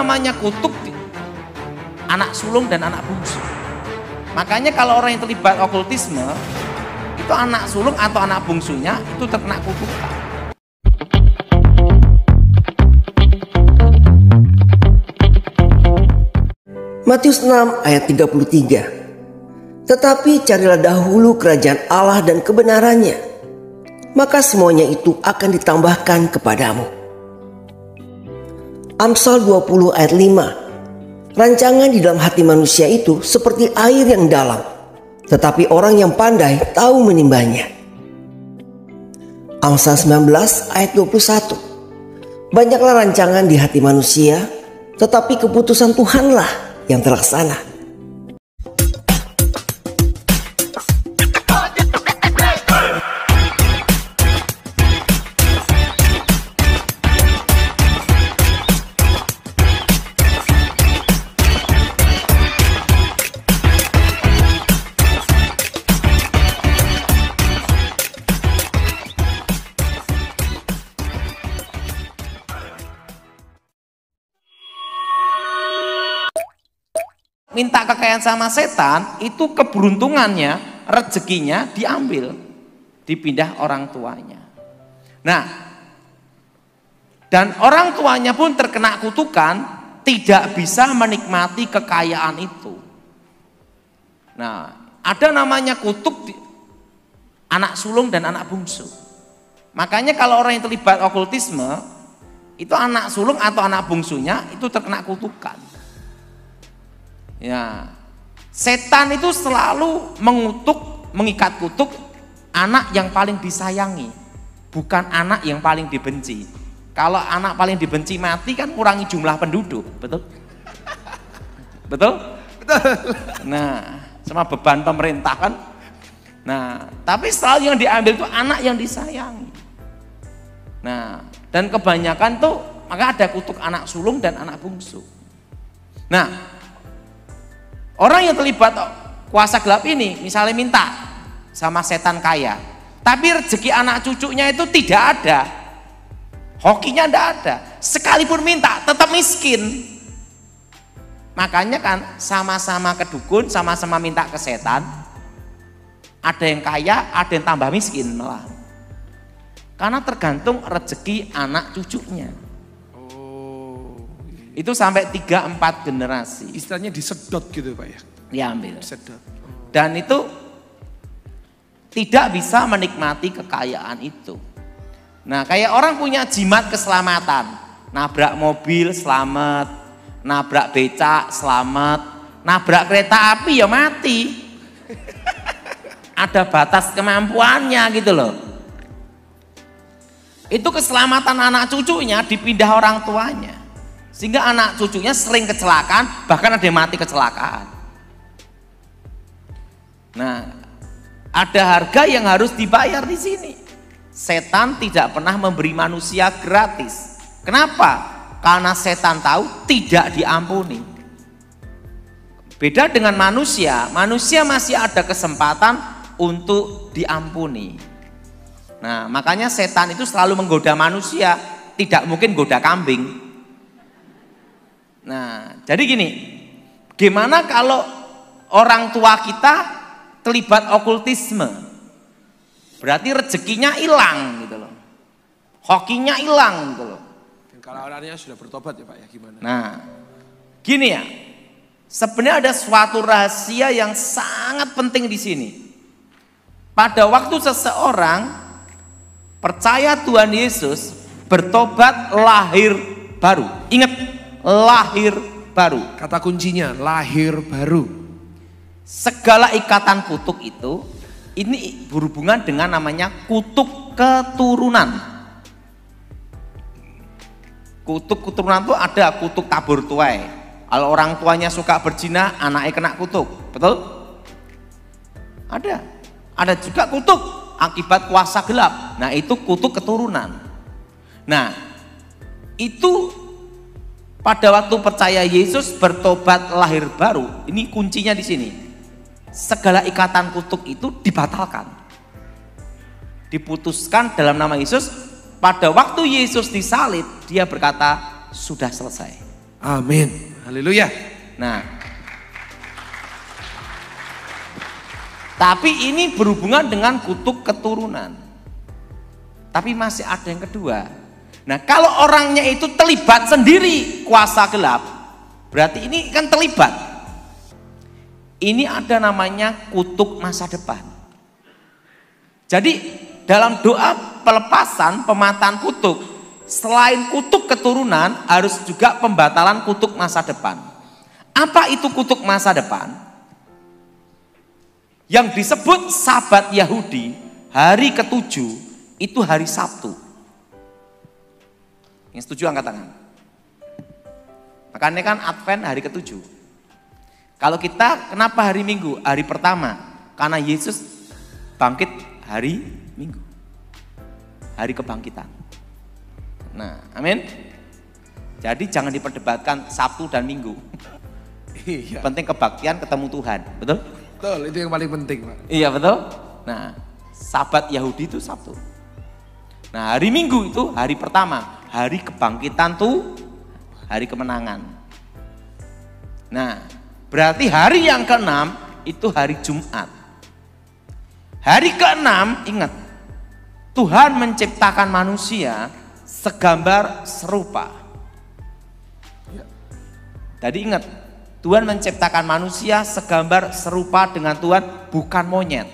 namanya kutuk anak sulung dan anak bungsu. Makanya kalau orang yang terlibat okultisme itu anak sulung atau anak bungsunya itu terkena kutukan. Matius 6 ayat 33. Tetapi carilah dahulu kerajaan Allah dan kebenarannya, maka semuanya itu akan ditambahkan kepadamu. Amsal 20 ayat 5. Rancangan di dalam hati manusia itu seperti air yang dalam, tetapi orang yang pandai tahu menimbanya. Amsal 19 ayat 21. Banyaklah rancangan di hati manusia, tetapi keputusan Tuhanlah yang terlaksana. Minta kekayaan sama setan, itu keberuntungannya, rezekinya diambil, dipindah orang tuanya. Nah, dan orang tuanya pun terkena kutukan, tidak bisa menikmati kekayaan itu. Nah, ada namanya kutuk anak sulung dan anak bungsu. Makanya kalau orang yang terlibat okultisme, itu anak sulung atau anak bungsunya itu terkena kutukan. Ya, setan itu selalu mengikat kutuk anak yang paling disayangi, bukan anak yang paling dibenci. Kalau anak paling dibenci mati kan kurangi jumlah penduduk, betul? Betul? Betul. Nah, sama beban pemerintah kan. Nah, tapi selalu yang diambil itu anak yang disayangi. Nah, dan kebanyakan tuh maka ada kutuk anak sulung dan anak bungsu. Nah, orang yang terlibat kuasa gelap ini misalnya minta sama setan kaya, tapi rezeki anak cucunya itu tidak ada, hokinya tidak ada, sekalipun minta tetap miskin. Makanya kan sama-sama ke dukun, sama-sama minta ke setan, ada yang kaya, ada yang tambah miskin malah, karena tergantung rezeki anak cucunya. Itu sampai 3-4 generasi. Istilahnya disedot gitu Pak ya? Diambil. Disedot. Dan itu tidak bisa menikmati kekayaan itu. Nah, kayak orang punya jimat keselamatan. Nabrak mobil selamat, nabrak becak selamat, nabrak kereta api ya mati. Ada batas kemampuannya gitu loh. Itu keselamatan anak cucunya dipindah orang tuanya. Sehingga anak cucunya sering kecelakaan, bahkan ada yang mati kecelakaan. Nah, ada harga yang harus dibayar di sini. Setan tidak pernah memberi manusia gratis. Kenapa? Karena setan tahu tidak diampuni. Beda dengan manusia, manusia masih ada kesempatan untuk diampuni. Nah, makanya setan itu selalu menggoda manusia, tidak mungkin goda kambing. Nah, jadi gini, gimana kalau orang tua kita terlibat okultisme? Berarti rezekinya hilang gitu loh, hokinya hilang gitu loh. Dan kalau orangnya sudah bertobat ya Pak ya, gimana? Nah, gini ya, sebenarnya ada suatu rahasia yang sangat penting di sini. Pada waktu seseorang percaya Tuhan Yesus, bertobat, lahir baru. Ingat, lahir baru. Kata kuncinya lahir baru. Segala ikatan kutuk itu ini berhubungan dengan namanya kutuk keturunan. Kutuk keturunan itu ada kutuk tabur tuai. Kalau orang tuanya suka berzina, anaknya kena kutuk, betul? Ada. Ada juga kutuk akibat kuasa gelap. Nah, itu kutuk keturunan. Nah, itu pada waktu percaya Yesus, bertobat, lahir baru, ini kuncinya di sini. Segala ikatan kutuk itu dibatalkan, diputuskan dalam nama Yesus. Pada waktu Yesus disalib, dia berkata sudah selesai. Amin. Haleluya. Nah, tapi ini berhubungan dengan kutuk keturunan. Tapi masih ada yang kedua. Nah, kalau orangnya itu terlibat sendiri kuasa gelap, berarti ini kan terlibat. Ini ada namanya kutuk masa depan. Jadi dalam doa pelepasan pemataan kutuk, selain kutuk keturunan harus juga pembatalan kutuk masa depan. Apa itu kutuk masa depan? Yang disebut Sabat Yahudi hari ke-7 itu hari Sabtu. Yang setuju angkat tangan. Makanya kan Advent hari ke-7. Kalau kita kenapa hari Minggu? Hari pertama. Karena Yesus bangkit hari Minggu. Hari kebangkitan. Nah, amin. Jadi jangan diperdebatkan Sabtu dan Minggu. Iya. Penting kebaktian ketemu Tuhan, betul? Betul, itu yang paling penting, Pak. Iya, betul. Nah, Sabat Yahudi itu Sabtu. Nah, hari Minggu itu hari pertama, hari kebangkitan tuh, hari kemenangan. Nah, berarti hari yang ke-6 itu hari Jumat. Hari ke-6, ingat, Tuhan menciptakan manusia segambar serupa. Tadi ingat, Tuhan menciptakan manusia segambar serupa dengan Tuhan, bukan monyet.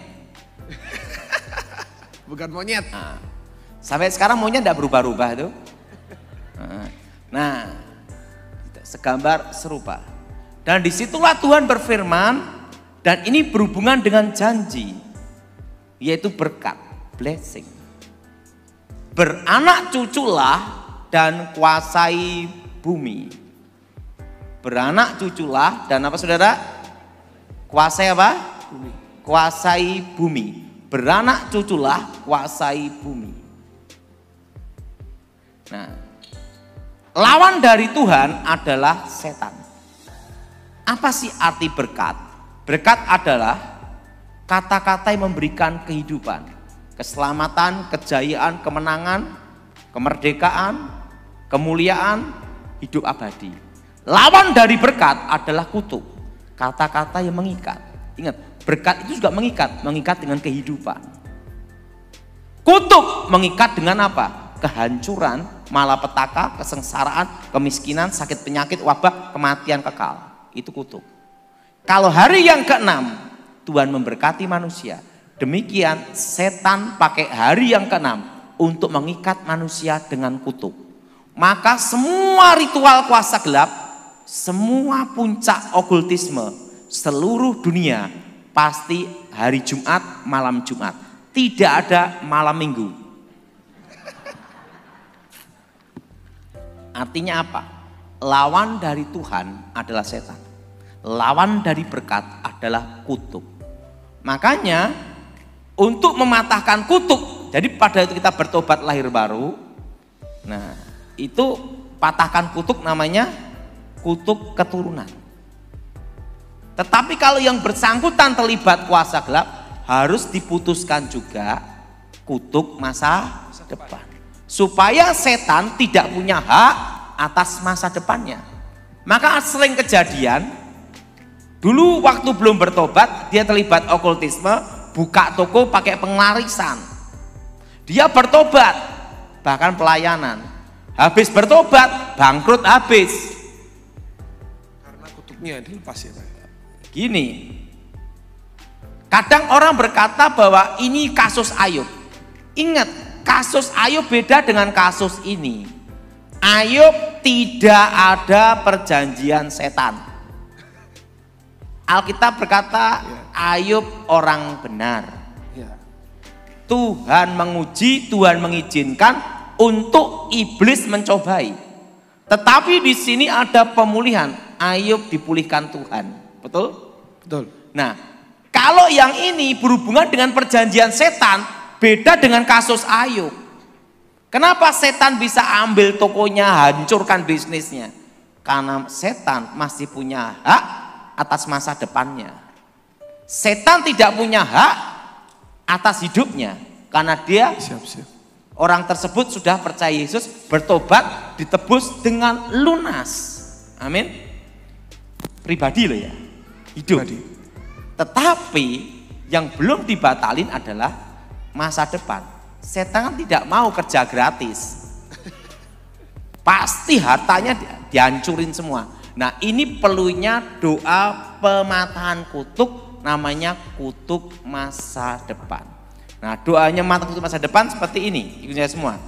Bukan monyet. Nah, sampai sekarang monyet tidak berubah-ubah itu. Nah, segambar serupa. Dan disitulah Tuhan berfirman, dan ini berhubungan dengan janji, yaitu berkat, blessing. Beranak cuculah dan kuasai bumi. Beranak cuculah dan apa saudara? Kuasai apa? Bumi. Kuasai bumi. Beranak cuculah kuasai bumi. Nah, lawan dari Tuhan adalah setan. Apa sih arti berkat? Berkat adalah kata-kata yang memberikan kehidupan, keselamatan, kejayaan, kemenangan, kemerdekaan, kemuliaan, hidup abadi. Lawan dari berkat adalah kutuk, kata-kata yang mengikat. Ingat, berkat itu juga mengikat dengan kehidupan. Kutuk mengikat dengan apa? Kehancuran, malapetaka, kesengsaraan, kemiskinan, sakit penyakit, wabah, kematian kekal. Itu kutuk. Kalau hari yang ke-6 Tuhan memberkati manusia, demikian setan pakai hari yang ke-6 untuk mengikat manusia dengan kutuk. Maka semua ritual kuasa gelap, semua puncak okultisme seluruh dunia pasti hari Jumat, malam Jumat. Tidak ada malam Minggu. Artinya apa? Lawan dari Tuhan adalah setan. Lawan dari berkat adalah kutuk. Makanya untuk mematahkan kutuk, jadi pada itu kita bertobat lahir baru. Nah, itu patahkan kutuk namanya kutuk keturunan. Tetapi kalau yang bersangkutan terlibat kuasa gelap, harus diputuskan juga kutuk masa depan. Supaya setan tidak punya hak atas masa depannya. Maka sering kejadian, dulu waktu belum bertobat, dia terlibat okultisme, buka toko pakai penglarisan. Dia bertobat, bahkan pelayanan. Habis bertobat, bangkrut habis. Karena kutuknya dilepas ya, Pak. Gini, kadang orang berkata bahwa ini kasus Ayub. Ingat, kasus Ayub beda dengan kasus ini. Ayub tidak ada perjanjian setan. Alkitab berkata Ayub orang benar. Tuhan menguji, Tuhan mengizinkan untuk iblis mencobai. Tetapi di sini ada pemulihan. Ayub dipulihkan Tuhan. Betul? Betul. Nah, kalau yang ini berhubungan dengan perjanjian setan, beda dengan kasus Ayub. Kenapa setan bisa ambil tokonya, hancurkan bisnisnya? Karena setan masih punya hak atas masa depannya. Setan tidak punya hak atas hidupnya, karena dia orang tersebut sudah percaya Yesus, bertobat, ditebus dengan lunas. Amin. Pribadi loh ya, hidup. Pribadi. Tetapi yang belum dibatalin adalah masa depan. Setan tidak mau kerja gratis. Pasti hartanya dihancurin semua. Nah ini perlunya doa pematahan kutuk, namanya kutuk masa depan. Nah doanya mata kutuk masa depan seperti ini, ikuti semua.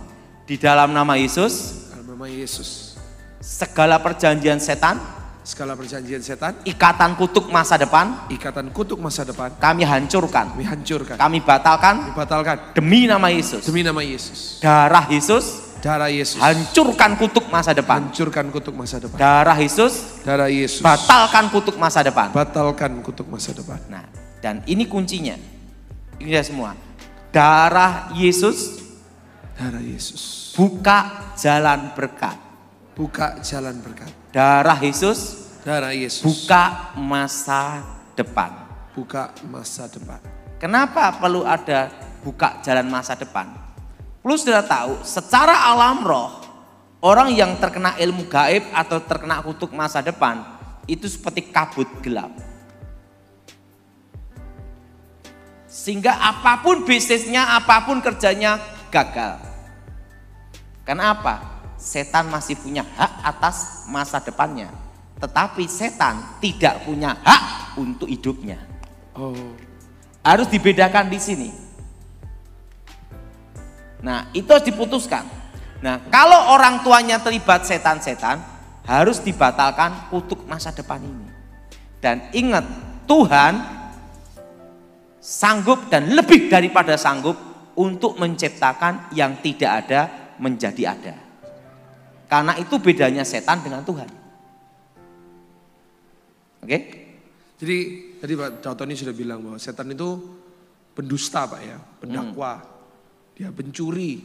Di dalam nama Yesus, Dalam nama Yesus, segala perjanjian setan, segala perjanjian setan, ikatan kutuk masa depan, ikatan kutuk masa depan, kami hancurkan, kami hancurkan, kami batalkan dibatalkan demi nama Yesus. demi nama Yesus. Darah Yesus, Darah Yesus, hancurkan kutuk masa depan. hancurkan kutuk masa depan. Darah Yesus, Darah Yesus, batalkan kutuk masa depan. batalkan kutuk masa depan. Nah, dan ini kuncinya. Ini semua. Darah Yesus, Darah Yesus, buka jalan berkat. buka jalan berkat. Darah Yesus, Darah Yesus, buka masa depan. buka masa depan. Kenapa perlu ada buka jalan masa depan? Lu sudah tahu, secara alam roh, orang yang terkena ilmu gaib atau terkena kutuk masa depan, itu seperti kabut gelap. Sehingga apapun bisnisnya, apapun kerjanya gagal. Kenapa? Setan masih punya hak atas masa depannya. Tetapi setan tidak punya hak untuk hidupnya. Oh, Harus dibedakan di sini. Nah, itu harus diputuskan. Nah, kalau orang tuanya terlibat setan-setan, harus dibatalkan kutuk masa depan ini. Dan ingat, Tuhan sanggup dan lebih daripada sanggup untuk menciptakan yang tidak ada menjadi ada. Karena itu bedanya setan dengan Tuhan. Oke? jadi tadi Pak Tony sudah bilang bahwa setan itu pendusta Pak ya, pendakwa. Dia pencuri.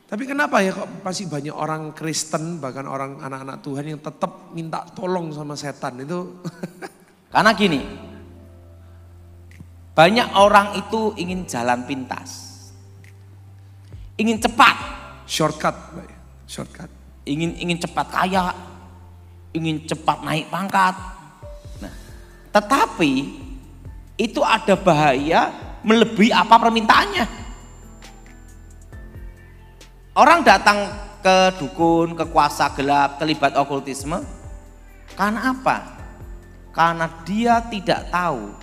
Tapi kenapa ya kok masih banyak orang Kristen, bahkan orang anak-anak Tuhan yang tetap minta tolong sama setan itu? Karena gini, banyak orang itu ingin jalan pintas, ingin cepat, Shortcut Pak ya, shortcut. ingin cepat kaya, ingin cepat naik pangkat. Nah, tetapi itu ada bahaya melebihi apa permintaannya. Orang datang ke dukun, ke kuasa gelap, terlibat okultisme. Karena apa? Karena dia tidak tahu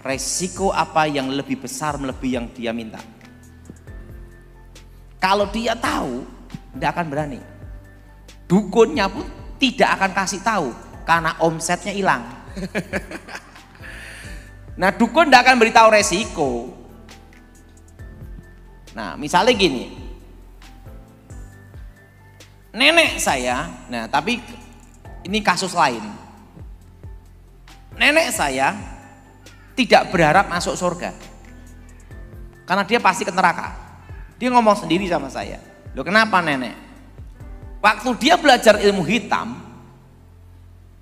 resiko apa yang lebih besar melebihi yang dia minta. Kalau dia tahu, tidak akan berani. Dukunnya pun tidak akan kasih tahu karena omsetnya hilang. Nah, dukun tidak akan beritahu resiko. Nah, misalnya gini. Nenek saya, nah tapi ini kasus lain. Nenek saya tidak berharap masuk surga. Karena dia pasti ke neraka. Dia ngomong sendiri sama saya. Loh kenapa nenek? Waktu dia belajar ilmu hitam,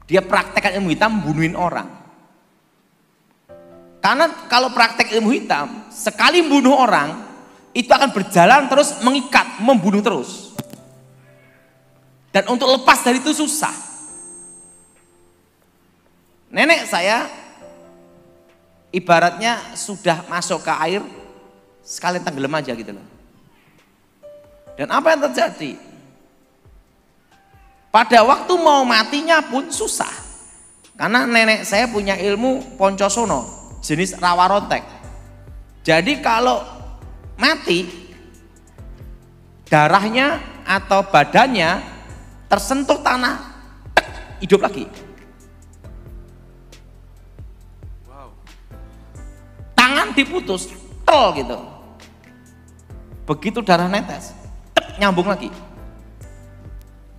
dia praktekkan ilmu hitam bunuhin orang. Karena kalau praktek ilmu hitam, sekali bunuh orang, itu akan berjalan terus mengikat, membunuh terus. Dan untuk lepas dari itu susah. Nenek saya ibaratnya sudah masuk ke air, sekalian tenggelam aja gitu loh. Dan apa yang terjadi? Pada waktu mau matinya pun susah. Karena nenek saya punya ilmu poncosono, jenis rawa rontek. Jadi kalau mati, darahnya atau badannya tersentuh tanah, hidup lagi. Wow. Tangan diputus, tel gitu. Begitu darah netes, nyambung lagi.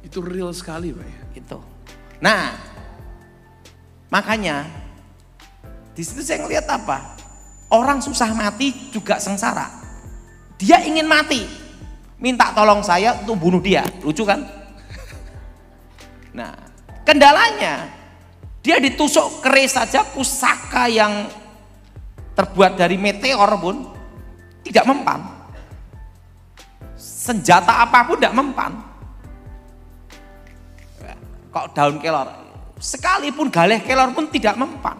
Itu real sekali Pak ya. Gitu. Nah, makanya di situ saya ngelihat apa? Orang susah mati juga sengsara. Dia ingin mati, minta tolong saya untuk bunuh dia. Lucu kan? Nah, kendalanya dia ditusuk keris saja, pusaka yang terbuat dari meteor pun tidak mempan. Senjata apapun tidak mempan. kok daun kelor. Sekalipun galeh kelor pun tidak mempan.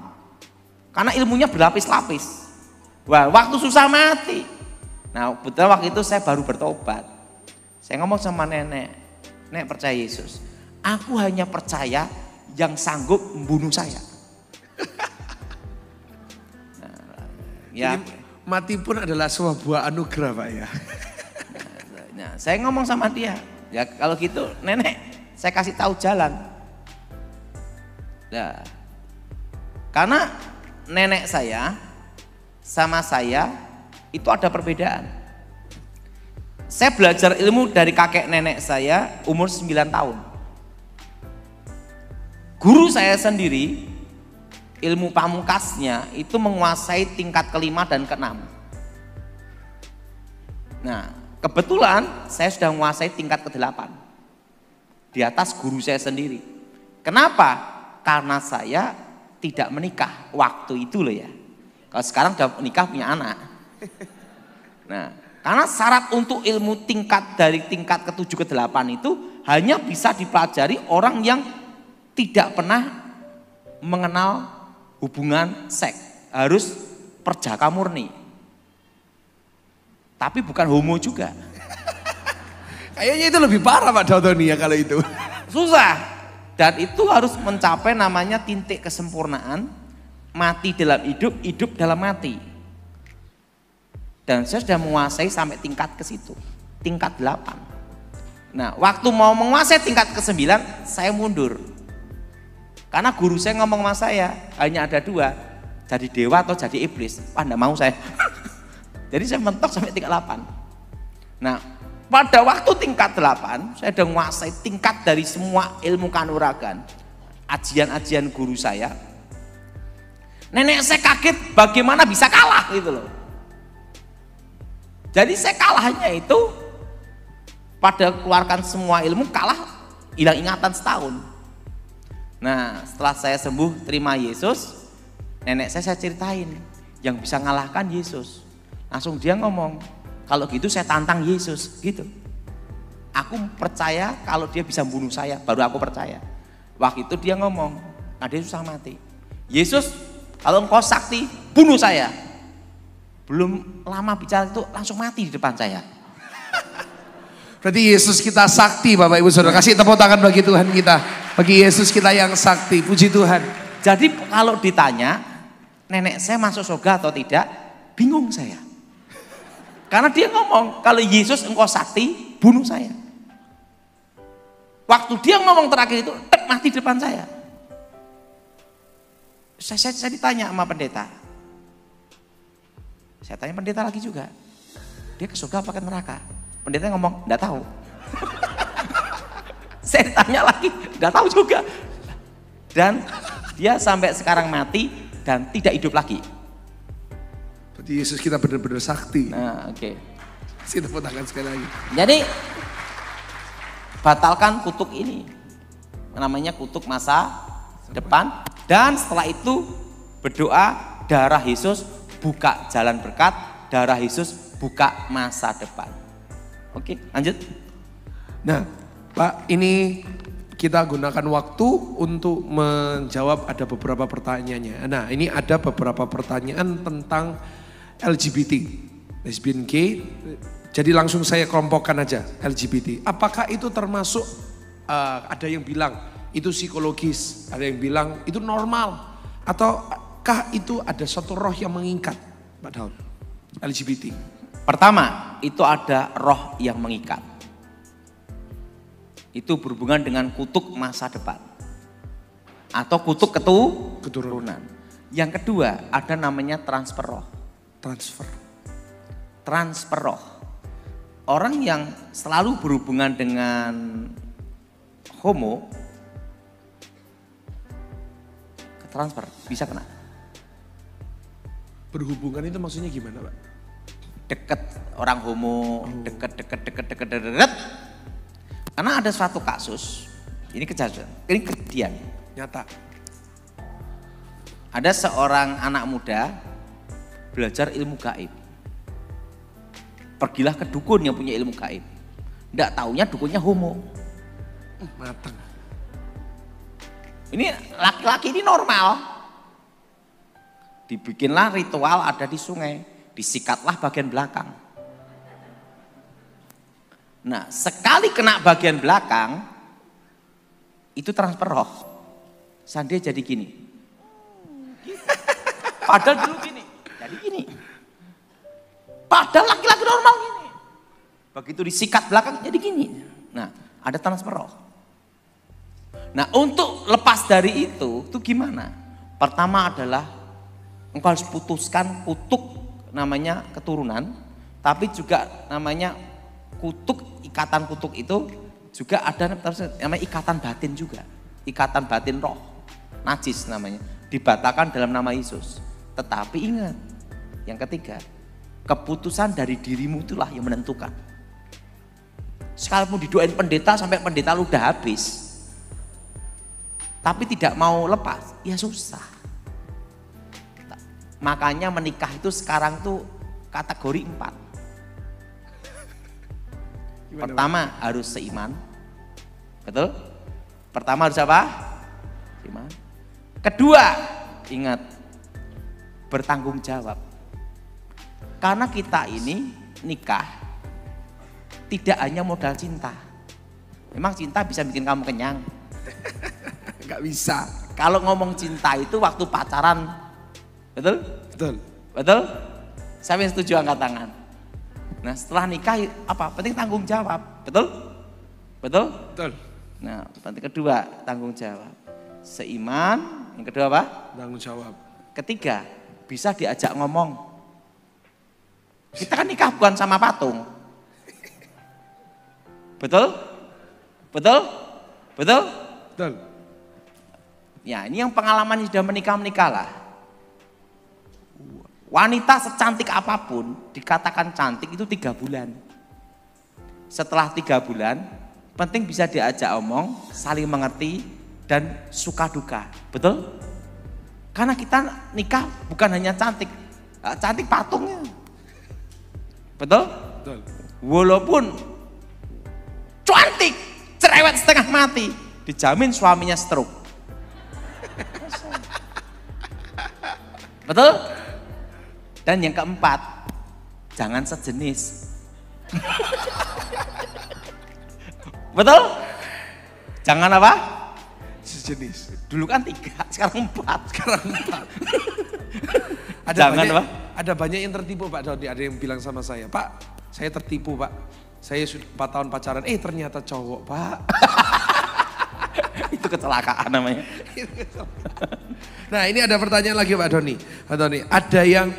Karena ilmunya berlapis-lapis. Wah, waktu susah mati. Nah, betul waktu itu saya baru bertobat. Saya ngomong sama nenek, "Nek, percaya Yesus. Aku hanya percaya yang sanggup membunuh saya." Ya, jadi, mati pun adalah sebuah anugerah Pak ya. Nah, saya ngomong sama dia, ya kalau gitu nenek saya kasih tahu jalan. Nah, karena nenek saya sama saya itu ada perbedaan. Saya belajar ilmu dari kakek nenek saya umur 9 tahun. Guru saya sendiri ilmu pamungkasnya itu menguasai tingkat ke-5 dan ke-6. Nah, kebetulan saya sudah menguasai tingkat ke-8. Di atas guru saya sendiri. Kenapa? Karena saya tidak menikah waktu itu loh ya. Kalau sekarang sudah menikah punya anak. Nah, karena syarat untuk ilmu tingkat dari tingkat ke-7 ke-8 itu hanya bisa dipelajari orang yang tidak pernah mengenal hubungan seks. Harus perjaka murni. Tapi bukan homo juga. Kayaknya itu lebih parah Pak Dautoni ya kalau itu. Susah. Dan itu harus mencapai namanya titik kesempurnaan. Mati dalam hidup, hidup dalam mati. Dan saya sudah menguasai sampai tingkat ke situ. Tingkat 8. Nah, waktu mau menguasai tingkat ke-9, saya mundur. Karena guru saya ngomong sama saya, hanya ada 2. Jadi dewa atau jadi iblis. Wah, enggak mau saya. Jadi saya mentok sampai tingkat 8. Nah, pada waktu tingkat 8, saya sudah menguasai tingkat dari semua ilmu kanuragan. Ajian-ajian guru saya. Nenek saya kaget bagaimana bisa kalah gitu loh. Jadi saya kalahnya itu pada keluarkan semua ilmu kalah hilang ingatan setahun. Nah, setelah saya sembuh terima Yesus, nenek saya ceritain yang bisa ngalahkan Yesus. Langsung dia ngomong, kalau gitu saya tantang Yesus gitu. Aku percaya kalau dia bisa bunuh saya, baru aku percaya. Waktu itu dia ngomong, nah dia susah mati. Yesus, kalau engkau sakti, bunuh saya. Belum lama bicara itu langsung mati di depan saya. Berarti Yesus kita sakti Bapak Ibu Saudara. Kasih tepuk tangan bagi Tuhan kita. Bagi Yesus kita yang sakti. Puji Tuhan. Jadi kalau ditanya, nenek saya masuk surga atau tidak, bingung saya. Karena dia ngomong, kalau Yesus engkau sakti, bunuh saya. Waktu dia ngomong terakhir itu, mati di depan saya. Saya ditanya sama pendeta. Saya tanya pendeta lagi juga. Dia ke surga apa ke neraka? Pendeta ngomong, enggak tahu. Saya tanya lagi, enggak tahu juga. Dan dia sampai sekarang mati dan tidak hidup lagi. Berarti Yesus kita benar-benar sakti. Nah, oke. Kasih tepuk tangan sekali lagi. Jadi batalkan kutuk ini. Namanya kutuk masa depan. Dan setelah itu berdoa darah Yesus buka jalan berkat, darah Yesus buka masa depan. Oke, lanjut. Nah, Pak, ini kita gunakan waktu untuk menjawab ada beberapa pertanyaannya. Nah, ini ada beberapa pertanyaan tentang LGBT, lesbian, gay. Jadi langsung saya kelompokkan aja LGBT. Apakah itu termasuk ada yang bilang itu psikologis, ada yang bilang itu normal, ataukah itu ada suatu roh yang mengikat, Pak Daud? LGBT. Pertama, itu ada roh yang mengikat. Itu berhubungan dengan kutuk masa depan. Atau kutuk keturunan. Yang kedua, ada namanya transfer roh. Transfer roh. Orang yang selalu berhubungan dengan homo, transfer, bisa kena. Berhubungan itu maksudnya gimana, Pak? Deket orang homo, deket. Karena ada suatu kasus, ini kejadian, Nyata. Ada seorang anak muda belajar ilmu gaib. Pergilah ke dukun yang punya ilmu gaib. Nggak taunya dukunnya homo. Matang. Ini laki-laki ini normal. Dibikinlah ritual ada di sungai, disikatlah bagian belakang. Nah, sekali kena bagian belakang, itu transfer roh. Sandi jadi gini. Padahal dulu gini, jadi gini. Padahal laki-laki normal gini. Begitu disikat belakang jadi gini. Nah, ada transfer roh. Nah, untuk lepas dari itu gimana? Pertama adalah engkau harus putuskan kutuk namanya keturunan, tapi juga namanya kutuk, ikatan kutuk itu juga ada namanya ikatan batin juga. Ikatan batin roh, najis namanya, dibatalkan dalam nama Yesus. Tetapi ingat, yang ketiga, keputusan dari dirimu itulah yang menentukan. Sekalipun didoain pendeta sampai pendeta lu udah habis, tapi tidak mau lepas, ya susah. Makanya menikah itu sekarang tuh kategori 4. Pertama harus seiman, betul? Pertama harus apa? Seiman. Kedua, ingat, bertanggung jawab. Karena kita ini nikah tidak hanya modal cinta. Memang cinta bisa bikin kamu kenyang. Gak bisa. Kalau ngomong cinta itu waktu pacaran, betul? Betul. Betul? Siapa yang setuju angkat tangan? Nah, setelah nikah apa? Penting tanggung jawab, betul? Betul? Betul. Nah, penting kedua tanggung jawab. Seiman, yang kedua apa? Tanggung jawab. Ketiga, bisa diajak ngomong. Kita kan nikah bukan sama patung. Betul? Betul? Betul? Betul. Ya, ini yang pengalaman sudah menikah lah. Wanita secantik apapun dikatakan cantik itu 3 bulan. Setelah 3 bulan, penting bisa diajak omong, saling mengerti dan suka duka. Betul? Karena kita nikah bukan hanya cantik, cantik patungnya. Betul? Betul. Walaupun cantik, cerewet setengah mati, dijamin suaminya stroke. Betul? Dan yang keempat, jangan sejenis. Betul? Jangan apa? Sejenis. Dulu kan 3, sekarang 4. Sekarang 4. Jangan apa? Ada banyak yang tertipu Pak Dodi. Ada yang bilang sama saya, Pak, saya tertipu Pak. Saya sudah 4 tahun pacaran, ternyata cowok Pak. Itu kecelakaan namanya. Nah, ini ada pertanyaan lagi Pak Doni. Pak Doni, ada yang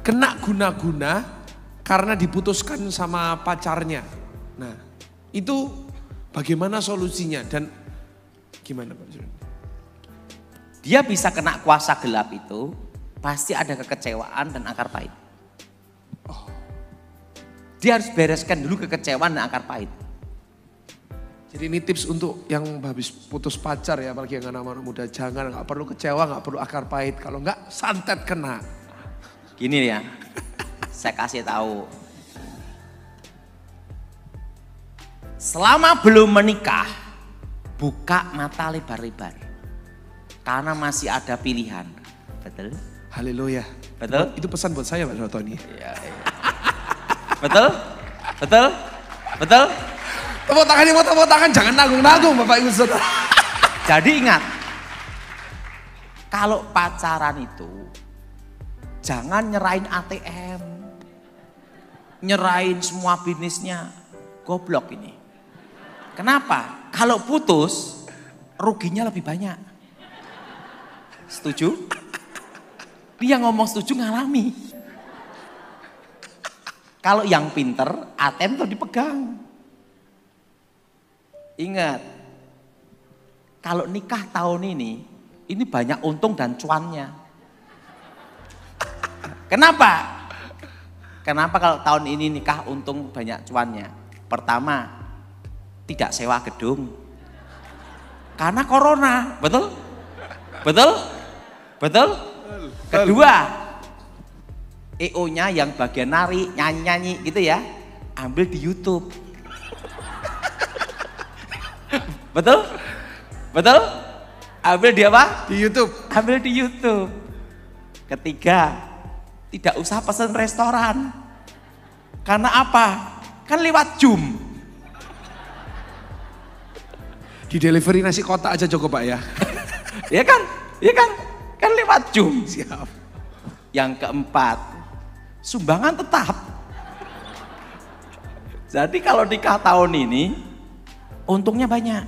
kena guna-guna karena diputuskan sama pacarnya. Nah, itu bagaimana solusinya dan gimana Pak Doni? Dia bisa kena kuasa gelap itu, pasti ada kekecewaan dan akar pahit. Dia harus bereskan dulu kekecewaan dan akar pahit. Jadi ini tips untuk yang habis putus pacar ya, apalagi yang anak-anak muda, jangan, nggak perlu kecewa, nggak perlu akar pahit. Kalau nggak santet kena. Gini ya, saya kasih tahu. Selama belum menikah, buka mata lebar-lebar. Karena masih ada pilihan. Betul? Haleluya. Betul? Itu pesan buat saya Pak Tony. Iya. Betul? Betul? Betul? Tepuk tangan, jangan nanggung-nanggung Bapak Ibu Saudara. Jadi ingat, kalau pacaran itu jangan nyerahin ATM, nyerahin semua bisnisnya, goblok ini. Kenapa? Kalau putus, ruginya lebih banyak. Setuju? Dia ngomong setuju ngalami. Kalau yang pinter, ATM tuh dipegang. Ingat, kalau nikah tahun ini banyak untung dan cuannya. Kenapa? Kenapa kalau tahun ini nikah untung banyak cuannya? Pertama, tidak sewa gedung. Karena corona, betul? Betul? Betul? Kedua, EO-nya yang bagian nari, nyanyi-nyanyi gitu ya, ambil di YouTube. Betul? Betul? Ambil di apa? Di YouTube. Ambil di YouTube. Ketiga, tidak usah pesan restoran. Karena apa? Kan lewat Zoom. Di delivery nasi kotak aja cukup Pak ya. Ya kan? Ya kan? Kan lewat Zoom. Siap. Yang keempat, sumbangan tetap. Jadi kalau nikah tahun ini, untungnya banyak.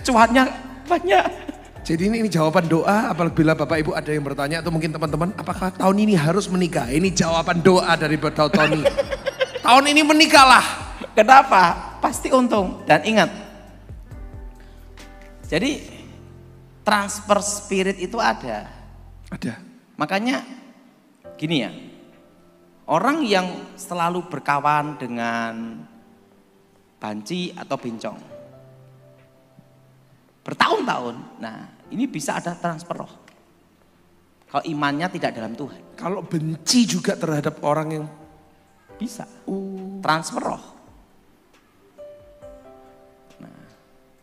Cuannya banyak. Jadi ini jawaban doa apabila Bapak Ibu ada yang bertanya atau mungkin teman-teman apakah tahun ini harus menikah? Ini jawaban doa dari Tony. Tahun ini menikahlah. Kenapa? Pasti untung. Dan ingat, jadi transfer spirit itu ada. Ada. Makanya gini ya, orang yang selalu berkawan dengan banci atau bencong bertahun-tahun, nah ini bisa ada transfer roh. Kalau imannya tidak dalam Tuhan. Kalau benci juga terhadap orang yang Bisa. Transfer roh.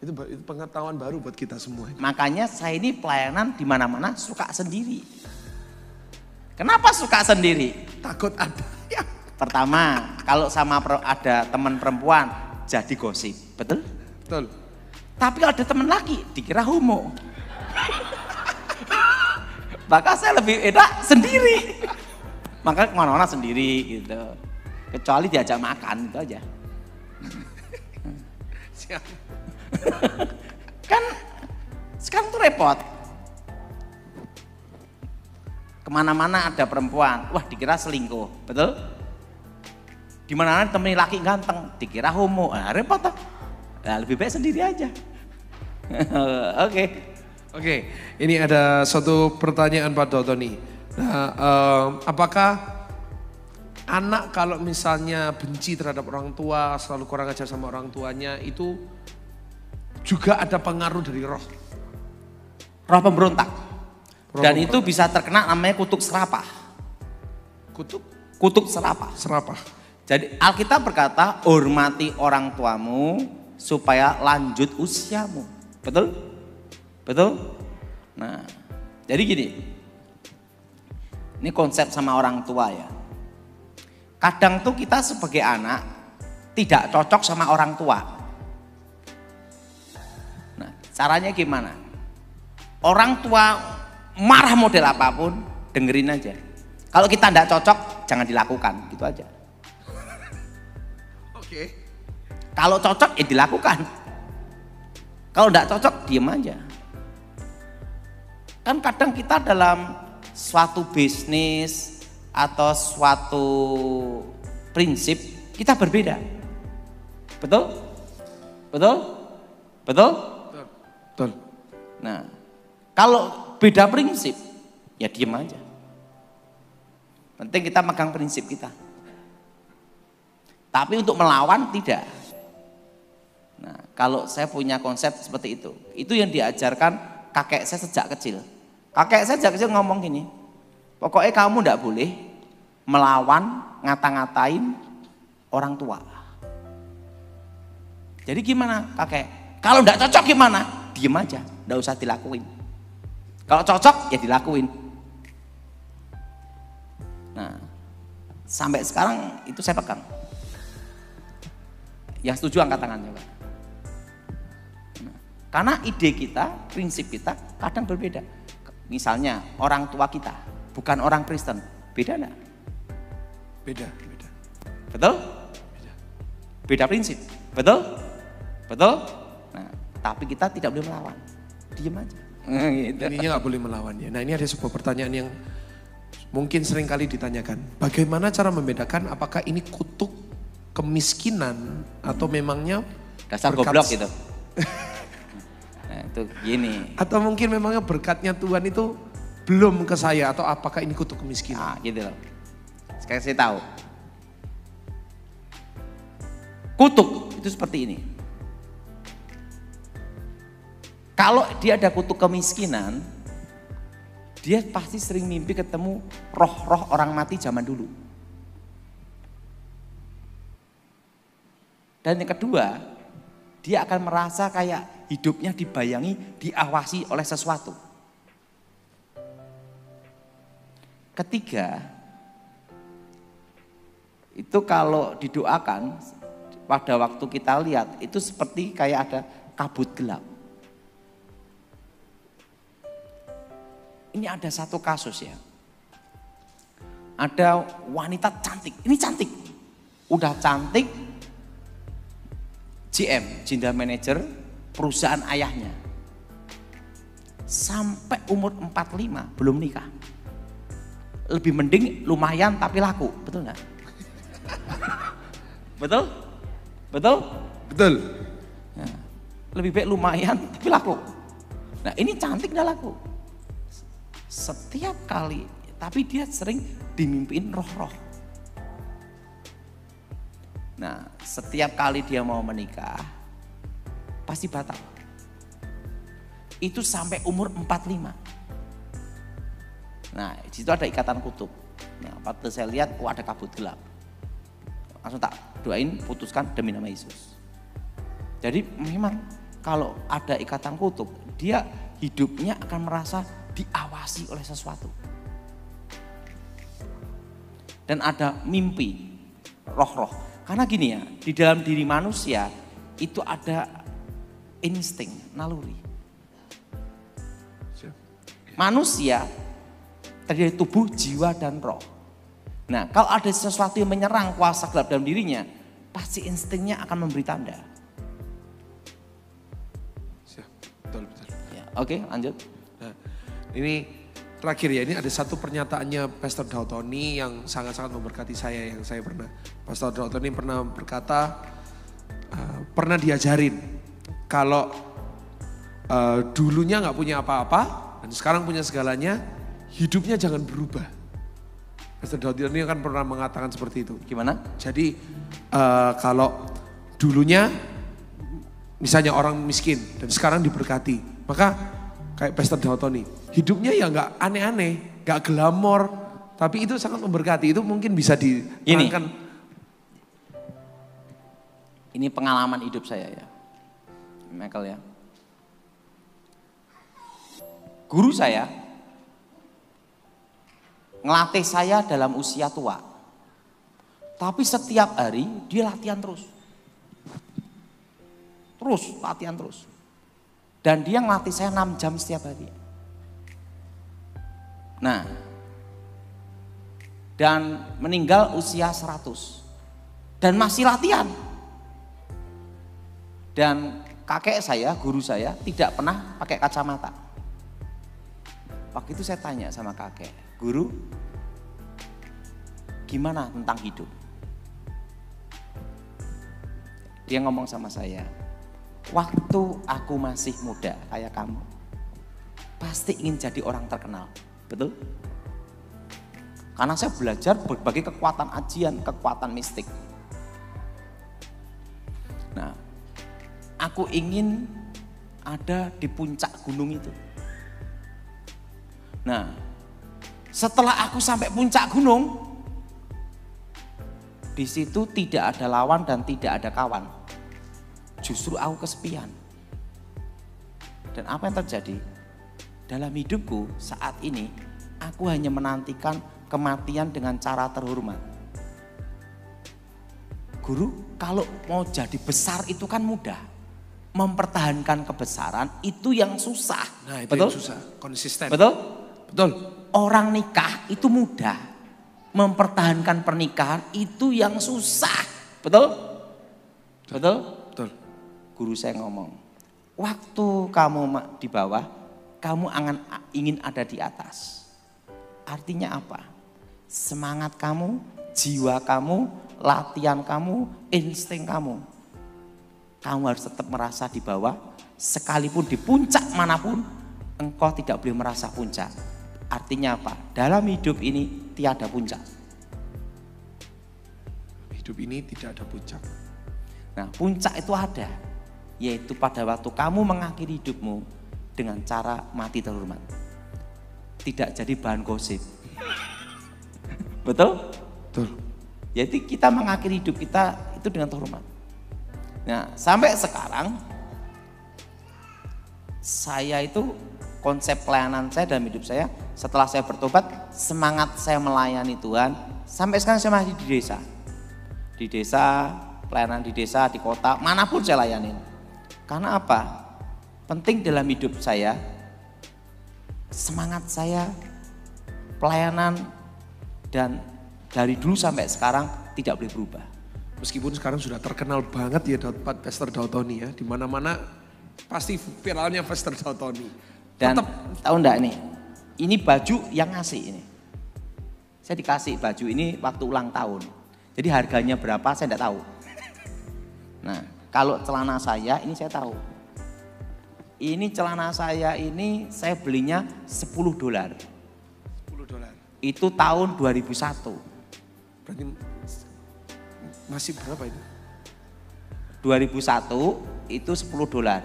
itu pengetahuan baru buat kita semua. Makanya saya ini pelayanan di mana-mana suka sendiri. Kenapa suka sendiri? Takut ada ya. Pertama, kalau sama ada teman perempuan jadi gosip, betul? Betul. Tapi kalau ada teman laki dikira homo. Maka saya lebih enak sendiri. Maka kemana-mana sendiri gitu. Kecuali diajak makan itu aja. Siap. Kan sekarang tuh repot. Kemana-mana ada perempuan, wah dikira selingkuh, betul? Dimana-mana temen laki ganteng, dikira homo, nah, repot toh. Nah, lebih baik sendiri aja. Oke, ini ada satu pertanyaan Pak Tony. Nah, apakah anak kalau misalnya benci terhadap orang tua, selalu kurang ajar sama orang tuanya, itu juga ada pengaruh dari roh? Roh pemberontak. Dan pemberontak. itu bisa terkena namanya kutuk serapah. Kutuk serapah. Serapah. Jadi Alkitab berkata, hormati orang tuamu supaya lanjut usiamu. Betul? Betul? Nah, jadi gini. Ini konsep sama orang tua ya. Kadang tuh kita sebagai anak tidak cocok sama orang tua. Nah, caranya gimana? Orang tua marah model apapun, dengerin aja. Kalau kita tidak cocok, jangan dilakukan, gitu aja. Oke. Kalau cocok, ya dilakukan. Kalau tidak cocok, diem aja. Kan kadang kita dalam suatu bisnis atau suatu prinsip, kita berbeda. Betul? Betul? Betul? Betul. Nah, kalau beda prinsip, ya diem aja. Penting kita megang prinsip kita. Tapi untuk melawan tidak. Nah, kalau saya punya konsep seperti itu yang diajarkan kakek saya sejak kecil. Kakek saya sejak kecil ngomong gini, pokoknya kamu tidak boleh melawan, ngata-ngatain orang tua. Jadi gimana kakek? Kalau tidak cocok gimana? Diem aja, tidak usah dilakuin. Kalau cocok ya dilakuin. Nah, sampai sekarang itu saya pegang. Yang setuju angkat tangannya, Pak. Nah, karena ide kita, prinsip kita kadang berbeda. Misalnya orang tua kita bukan orang Kristen, beda enggak? Beda. Betul? Beda prinsip, betul? Betul? Nah, tapi kita tidak boleh melawan, diem aja. Gitu. Ininya nggak boleh melawan ya. Nah, ini ada sebuah pertanyaan yang mungkin sering kali ditanyakan. Bagaimana cara membedakan apakah ini kutuk kemiskinan atau memangnya Dasar berkat- goblok gitu. Nah, itu gini. Atau mungkin memangnya berkatnya Tuhan itu belum ke saya atau apakah ini kutuk Nah, kemiskinan? gitu loh. Sekarang saya tahu. Kutuk itu seperti ini. Kalau dia ada kutuk kemiskinan, dia pasti sering mimpi ketemu roh-roh orang mati zaman dulu. Dan yang kedua, dia akan merasa kayak hidupnya dibayangi, diawasi oleh sesuatu. Ketiga, itu kalau didoakan, pada waktu kita lihat itu seperti kayak ada kabut gelap. Ini ada satu kasus ya. Ada wanita cantik, ini cantik. Udah cantik, GM, General Manager perusahaan ayahnya. Sampai umur 45 belum nikah. Lebih mending lumayan tapi laku, betul nggak? Betul? Betul? Betul. Nah, lebih baik lumayan tapi laku. Nah ini cantik dan laku. Setiap kali, tapi dia sering dimimpiin roh-roh. Nah setiap kali dia mau menikah, pasti batal. Itu sampai umur 45. Nah di situ ada ikatan kutub. Nah pada saya lihat, ada kabut gelap. Langsung tak doain, putuskan demi nama Yesus. Jadi memang kalau ada ikatan kutub, dia hidupnya akan merasa diawasi oleh sesuatu. Dan ada mimpi, roh-roh. Karena gini ya, di dalam diri manusia itu ada insting, naluri. Manusia terdiri dari tubuh, jiwa, dan roh. Nah kalau ada sesuatu yang menyerang kuasa gelap dalam dirinya, pasti instingnya akan memberi tanda. Betul. Ya, oke, lanjut. Nah, ini terakhir ya, ini ada satu pernyataannya Pastor Dautoni yang sangat-sangat memberkati saya, yang saya pernah. Pastor Dautoni pernah berkata, pernah diajarin kalau dulunya nggak punya apa-apa dan sekarang punya segalanya, hidupnya jangan berubah. Pastor Dautoni kan pernah mengatakan seperti itu. Gimana? Jadi kalau dulunya misalnya orang miskin dan sekarang diberkati, maka kayak Pastor Dautoni, hidupnya ya nggak aneh-aneh, nggak glamor, tapi itu sangat memberkati. Itu mungkin bisa diterangkan. Ini pengalaman hidup saya ya, Michael ya. Guru saya ngelatih saya dalam usia tua. Tapi setiap hari dia latihan terus. Latihan terus. Dan dia ngelatih saya 6 jam setiap hari. Nah, dan meninggal usia 100. Dan masih latihan. Dan kakek saya, guru saya tidak pernah pakai kacamata. Waktu itu saya tanya sama kakek, guru, gimana tentang hidup? Dia ngomong sama saya, waktu aku masih muda kayak kamu, pasti ingin jadi orang terkenal, betul? Karena saya belajar berbagai kekuatan ajian, kekuatan mistik. Nah, aku ingin ada di puncak gunung itu. Nah, setelah aku sampai puncak gunung, di situ tidak ada lawan dan tidak ada kawan. Justru aku kesepian. Dan apa yang terjadi? Dalam hidupku saat ini, aku hanya menantikan kematian dengan cara terhormat. Guru, kalau mau jadi besar itu kan mudah. Mempertahankan kebesaran itu yang susah. Nah, itu betul? yang susah, konsisten. Betul? Betul. Orang nikah itu mudah. Mempertahankan pernikahan itu yang susah. Betul? Betul? Betul. Guru saya ngomong, waktu kamu di bawah, kamu ingin ada di atas. Artinya apa? Semangat kamu, jiwa kamu, latihan kamu, insting kamu. Kamu harus tetap merasa di bawah, sekalipun di puncak manapun, engkau tidak boleh merasa puncak. Artinya apa? Dalam hidup ini tiada puncak. Hidup ini tidak ada puncak. Nah, puncak itu ada, yaitu pada waktu kamu mengakhiri hidupmu dengan cara mati terhormat. Tidak jadi bahan gosip. Betul? Betul. Jadi kita mengakhiri hidup kita itu dengan terhormat. Nah, sampai sekarang saya itu konsep pelayanan saya dalam hidup saya setelah saya bertobat, semangat saya melayani Tuhan sampai sekarang saya masih di desa. Di desa, pelayanan di desa, di kota, manapun saya layanin. Karena apa? Penting dalam hidup saya, semangat saya, pelayanan, dan dari dulu sampai sekarang tidak boleh berubah. Meskipun sekarang sudah terkenal banget ya Pastor Daud Tony ya, di mana-mana pasti viralnya Pastor Daud Tony. Dan Tetap tahu enggak nih, ini baju yang ngasih ini. Saya dikasih baju ini waktu ulang tahun. Jadi harganya berapa saya enggak tahu. Nah, kalau celana saya ini saya tahu. Ini celana saya ini saya belinya $10. $10. Itu tahun 2001. Berarti masih berapa itu? 2001 itu $10.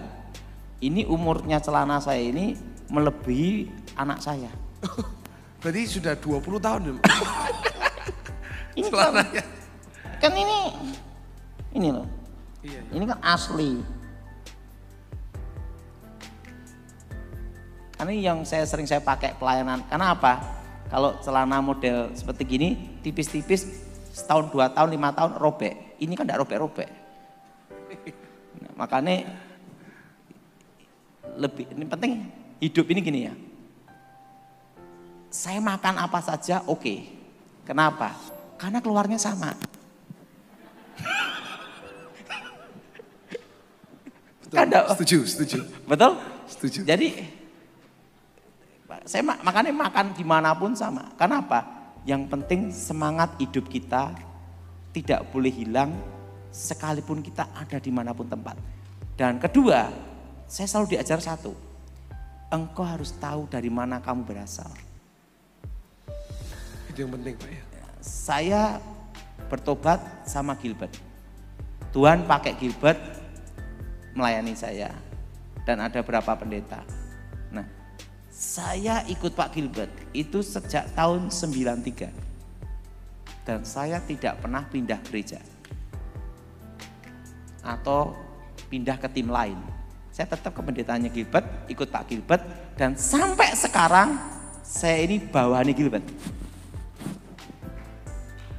Ini umurnya celana saya ini melebihi anak saya. Berarti sudah 20 tahun ya? Ini celananya. Kan ini loh. Iya. Ini kan asli. Karena yang sering saya pakai pelayanan. Karena apa? Kalau celana model seperti gini, tipis-tipis, setahun, 2 tahun, 5 tahun robek. Ini kan enggak robek-robek. Nah, makanya ini penting hidup ini gini ya. Saya makan apa saja oke. Kenapa? Karena keluarnya sama. Betul, setuju. Betul? Setuju. Jadi saya makanya makan dimanapun sama. Karena apa? Yang penting semangat hidup kita tidak boleh hilang sekalipun kita ada dimanapun tempat. Dan kedua, saya selalu diajar satu. Engkau harus tahu dari mana kamu berasal. Itu yang penting Pak ya. Saya bertobat sama Gilbert. Tuhan pakai Gilbert melayani saya. Dan ada berapa pendeta. Nah, saya ikut Pak Gilbert itu sejak tahun 93. Dan saya tidak pernah pindah gereja. Atau pindah ke tim lain. Saya tetap ke pendetanya Gilbert, ikut Pak Gilbert. Dan sampai sekarang saya ini bawahnya Gilbert.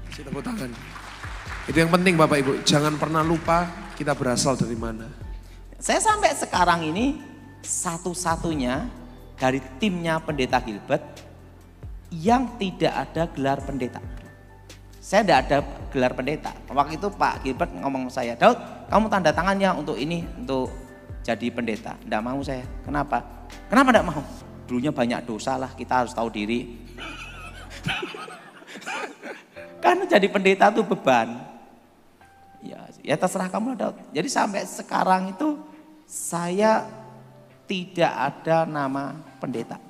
Kasih tepuk tangan. Itu yang penting Bapak Ibu, jangan pernah lupa kita berasal dari mana. Saya sampai sekarang ini satu-satunya dari timnya pendeta Gilbert yang tidak ada gelar pendeta. Saya tidak ada gelar pendeta. Waktu itu Pak Gilbert ngomong saya, Daud kamu tanda tangannya untuk ini, untuk jadi pendeta. Tidak mau saya. Kenapa? Kenapa tidak mau? Dulunya banyak dosa lah, kita harus tahu diri. Karena jadi pendeta itu beban. Ya terserah kamu Daud. Jadi sampai sekarang itu saya tidak ada nama pendeta.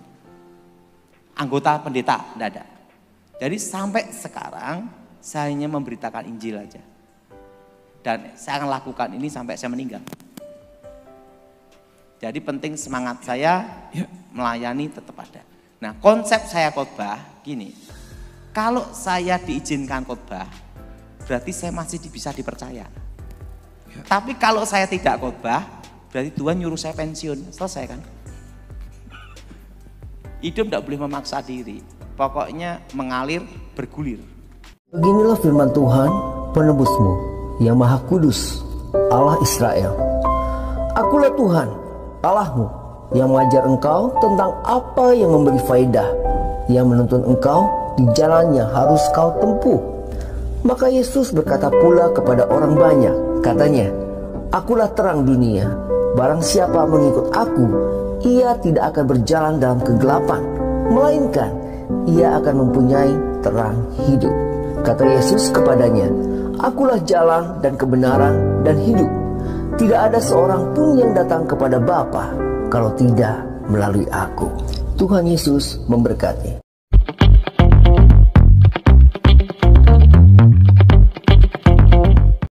Anggota pendeta, tidak ada. Jadi sampai sekarang saya hanya memberitakan Injil aja. Dan saya akan lakukan ini sampai saya meninggal. Jadi penting semangat saya melayani tetap ada. Nah konsep saya khotbah gini. Kalau saya diizinkan khotbah, berarti saya masih bisa dipercaya. Tapi kalau saya tidak khotbah, berarti Tuhan nyuruh saya pensiun. Selesai kan? Hidup tidak boleh memaksa diri. Pokoknya mengalir, bergulir. Beginilah firman Tuhan, penebusmu, yang Maha Kudus, Allah Israel. Akulah Tuhan, Allahmu, yang mengajar engkau tentang apa yang memberi faedah, yang menuntun engkau di jalannya harus kau tempuh. Maka Yesus berkata pula kepada orang banyak, katanya, Akulah terang dunia, barang siapa mengikut aku, ia tidak akan berjalan dalam kegelapan, melainkan ia akan mempunyai terang hidup. Kata Yesus kepadanya, Akulah jalan dan kebenaran dan hidup. Tidak ada seorang pun yang datang kepada Bapa kalau tidak melalui aku. Tuhan Yesus memberkati.